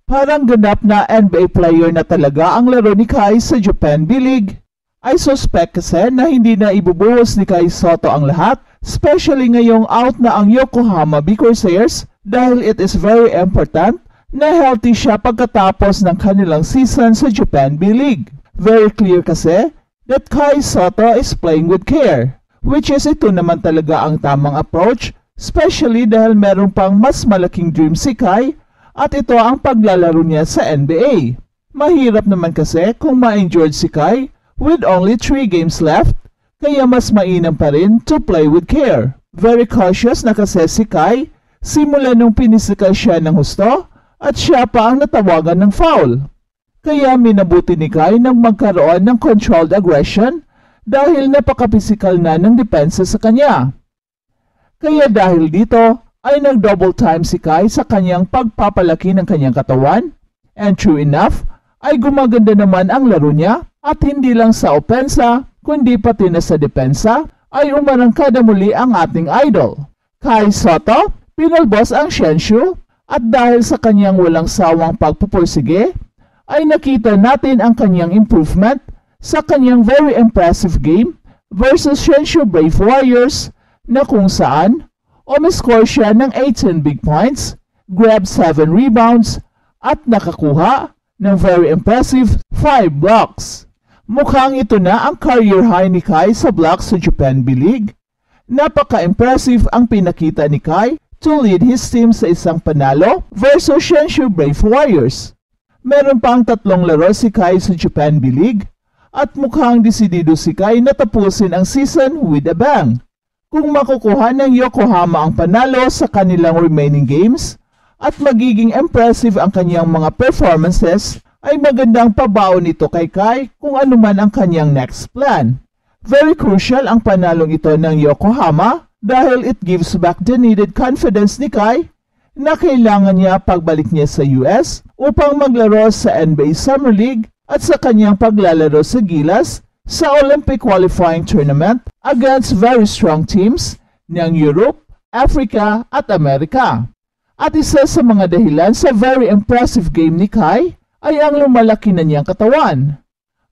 Parang ganap na NBA player na talaga ang laro ni Kai sa Japan B-League. I suspect kasi na hindi na ibubuhos ni Kai Sotto ang lahat, especially ngayong out na ang Yokohama B Corsairs dahil it is very important na healthy siya pagkatapos ng kanilang season sa Japan B-League. Very clear kasi that Kai Sotto is playing with care, which is ito naman talaga ang tamang approach, especially dahil meron pang mas malaking dream si Kai at ito ang paglalaro niya sa NBA. Mahirap naman kasi kung ma-injured si Kai with only 3 games left, kaya mas mainam pa rin to play with care. Very cautious na kasi si Kai simula nung pinisikal siya ng husto at siya pa ang natawagan ng foul. Kaya minabuti ni Kai nang magkaroon ng controlled aggression dahil napaka-physical na ng depensa sa kanya. Kaya dahil dito ay nag-double time si Kai sa kanyang pagpapalaki ng kanyang katawan, and true enough ay gumaganda naman ang laro niya at hindi lang sa opensa kundi pati na sa depensa ay umarangkada muli ang ating idol. Kai Sotto pinalbos ang Shenshu at dahil sa kanyang walang sawang pagpupursige ay nakita natin ang kanyang improvement sa kanyang very impressive game versus Shenshu Brave Warriors na kung saan umiscore siya ng 18 big points, grab 7 rebounds at nakakuha ng very impressive 5 blocks. Mukhang ito na ang career high ni Kai sa blocks sa Japan B-League. Napaka-impressive ang pinakita ni Kai to lead his team sa isang panalo versus Shenshu Brave Warriors. Meron pang 3 laro si Kai sa Japan B-League at mukhang desidido si Kai na tapusin ang season with a bang. Kung makukuha ng Yokohama ang panalo sa kanilang remaining games at magiging impressive ang kanyang mga performances, ay magandang pabaon nito kay Kai kung ano man ang kanyang next plan. Very crucial ang panalong ito ng Yokohama dahil it gives back the needed confidence ni Kai na kailangan niya pagbalik niya sa US upang maglaro sa NBA Summer League at sa kanyang paglalaro sa Gilas sa Olympic qualifying tournament against very strong teams ng Europe, Africa at Amerika. At isa sa mga dahilan sa very impressive game ni Kai ay ang lumalaki na niyang katawan.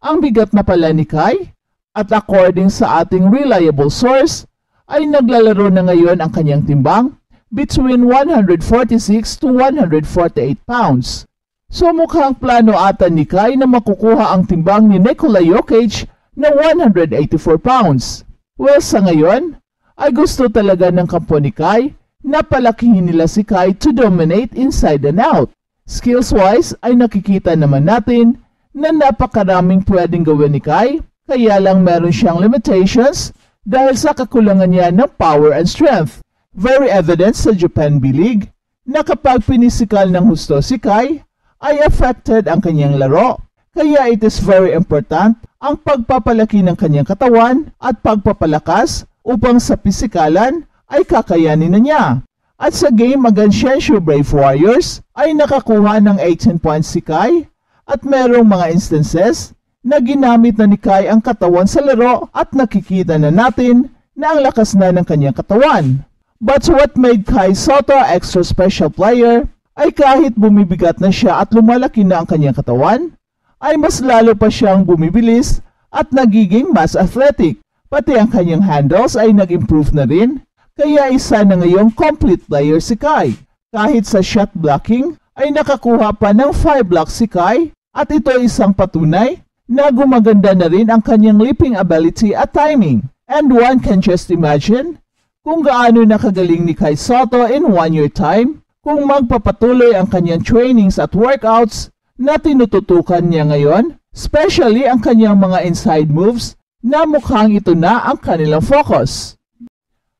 Ang bigat na pala ni Kai at according sa ating reliable source ay naglalaro na ngayon ang kanyang timbang between 146 to 148 pounds. So mukhang plano ata ni Kai na makukuha ang timbang ni Nikola Jokic na 184 pounds. Well, sa ngayon ay gusto talaga ng kampo ni Kai na palakihin nila si Kai to dominate inside and out. Skills-wise ay nakikita naman natin na napakaraming pwedeng gawin ni Kai, kaya lang meron siyang limitations dahil sa kakulangan niya ng power and strength. Very evident sa Japan B-League na kapag pinisikal ng husto si Kai ay affected ang kanyang laro. Kaya it is very important ang pagpapalaki ng kanyang katawan at pagpapalakas upang sa pisikalan ay kakayanin na niya. At sa game against Shenshu Brave Warriors ay nakakuha ng 18 points si Kai at merong mga instances na ginamit na ni Kai ang katawan sa laro at nakikita na natin na ang lakas na ng kanyang katawan. But what made Kai Sotto extra special player ay kahit bumibigat na siya at lumalaki na ang kanyang katawan, ay mas lalo pa siyang bumibilis at nagiging mas athletic. Pati ang kanyang handles ay nag-improve na rin, kaya isa na ngayong complete player si Kai. Kahit sa shot blocking ay nakakuha pa ng 5 blocks si Kai at ito isang patunay na gumaganda na rin ang kanyang leaping ability at timing. And one can just imagine kung gaano nakagaling ni Kai Sotto in 1 year time kung magpapatuloy ang kanyang trainings at workouts na tinututukan niya ngayon, especially ang kanyang mga inside moves na mukhang ito na ang kanilang focus.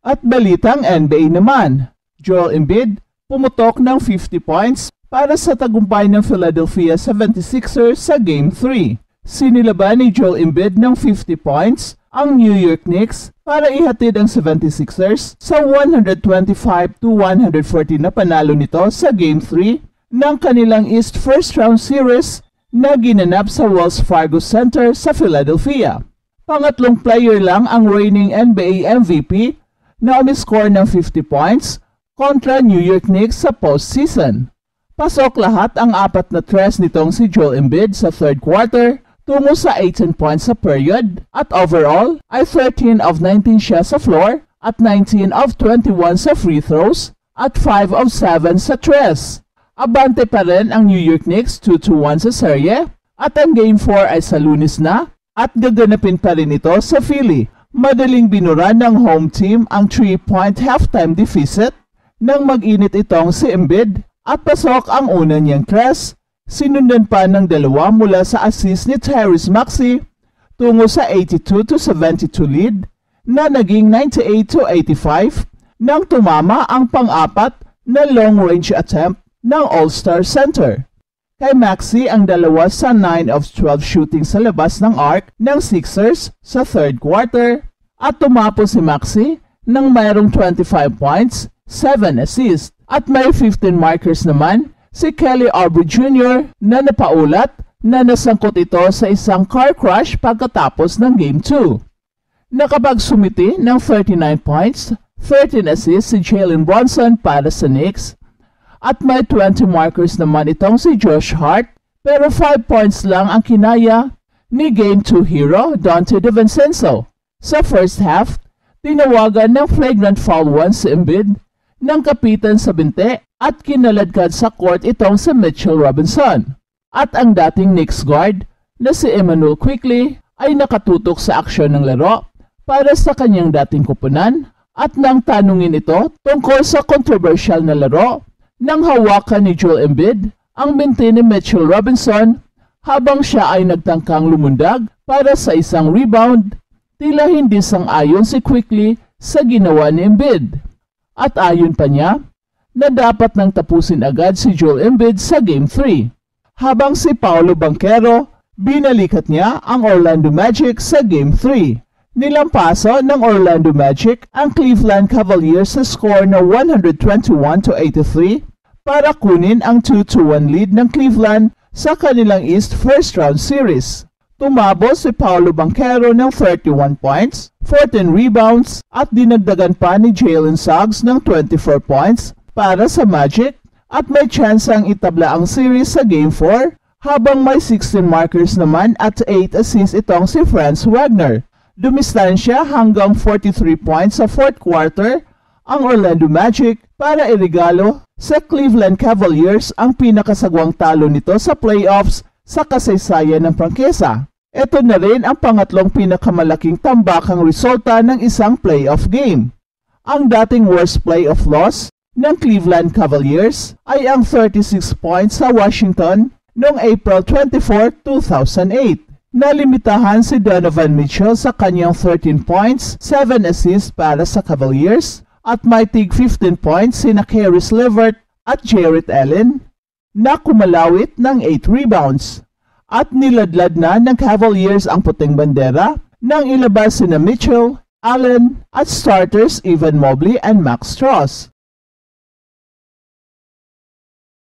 At balitang NBA naman, Joel Embiid pumutok ng 50 points para sa tagumpay ng Philadelphia 76ers sa Game 3. Sinilaban ni Joel Embiid ng 50 points ang New York Knicks para ihatid ang 76ers sa 125-140 na panalo nito sa Game 3 ng kanilang East First Round Series na ginanap sa Wells Fargo Center sa Philadelphia. Pangatlong player lang ang reigning NBA MVP na umiscore ng 50 points kontra New York Knicks sa postseason. Pasok lahat ang apat na tres nitong si Joel Embiid sa third quarter tungo sa 18 points sa period at overall ay 13 of 19 siya sa floor at 19 of 21 sa free throws at 5 of 7 sa tres. Abante pa rin ang New York Knicks 2-1 sa serye at ang Game 4 ay sa Lunes na at gaganapin pa rin ito sa Philly. Madaling binura ng home team ang 3-point halftime deficit nang mag-init itong si Embiid at pasok ang una niyang tres. Sinundan pa ng dalawa mula sa assist ni Tyrese Maxey tungo sa 82-72 lead na naging 98-85 nang tumama ang pang-apat na long-range attempt ng All-Star Center. Kay Maxey ang dalawa sa 9 of 12 shooting sa labas ng arc ng Sixers sa third quarter at tumapo si Maxey ng mayroong 25 points, 7 assists at may 15 markers naman si Kelly Oubre Jr. na napaulat na nasangkot ito sa isang car crash pagkatapos ng Game 2. Nakapagsumiti ng 39 points, 13 assists si Jalen Brunson para sa Knicks at may 20 markers naman itong si Josh Hart pero 5 points lang ang kinaya ni Game 2 hero Donte DiVincenzo. Sa first half, tinawagan ng flagrant foul 1 si Embiid ng kapitan sa binte at kinaladkad sa court itong si Mitchell Robinson. At ang dating Knicks guard na si Emmanuel Quickley ay nakatutok sa aksyon ng laro para sa kanyang dating kupunan at nang tanungin ito tungkol sa controversial na laro nang hawakan ni Joel Embiid ang binti ni Mitchell Robinson habang siya ay nagtangkang lumundag para sa isang rebound, tila hindi sang-ayon si Quickley sa ginawa ni Embiid. At ayon pa niya na dapat nang tapusin agad si Joel Embiid sa Game 3. Habang si Paolo Banchero, binalikat niya ang Orlando Magic sa Game 3. Nilampaso ng Orlando Magic ang Cleveland Cavaliers sa score na 121-83 para kunin ang 2-1 lead ng Cleveland sa kanilang East First Round Series. Tumabo si Paolo Banchero ng 31 points, 14 rebounds at dinagdagan pa ni Jalen Suggs ng 24 points para sa Magic at may chance ang itabla ang series sa Game 4 habang may 16 markers naman at 8 assists itong si Franz Wagner. Dumistansya hanggang 43 points sa fourth quarter ang Orlando Magic para irigalo sa Cleveland Cavaliers ang pinakasagwang talo nito sa playoffs sa kasaysayan ng prangkesa. Ito na rin ang pangatlong pinakamalaking tambakang resulta ng isang playoff game. Ang dating worst playoff loss ng Cleveland Cavaliers ay ang 36 points sa Washington noong April 24, 2008. Nalimitahan si Donovan Mitchell sa kanyang 13 points, 7 assists para sa Cavaliers at may tig 15 points sina Caris LeVert at Jarrett Allen na kumalawit ng 8 rebounds. At niladlad na ng Cavaliers ang puting bandera nang ilabas sina Mitchell, Allen at starters Evan Mobley and Max Strus.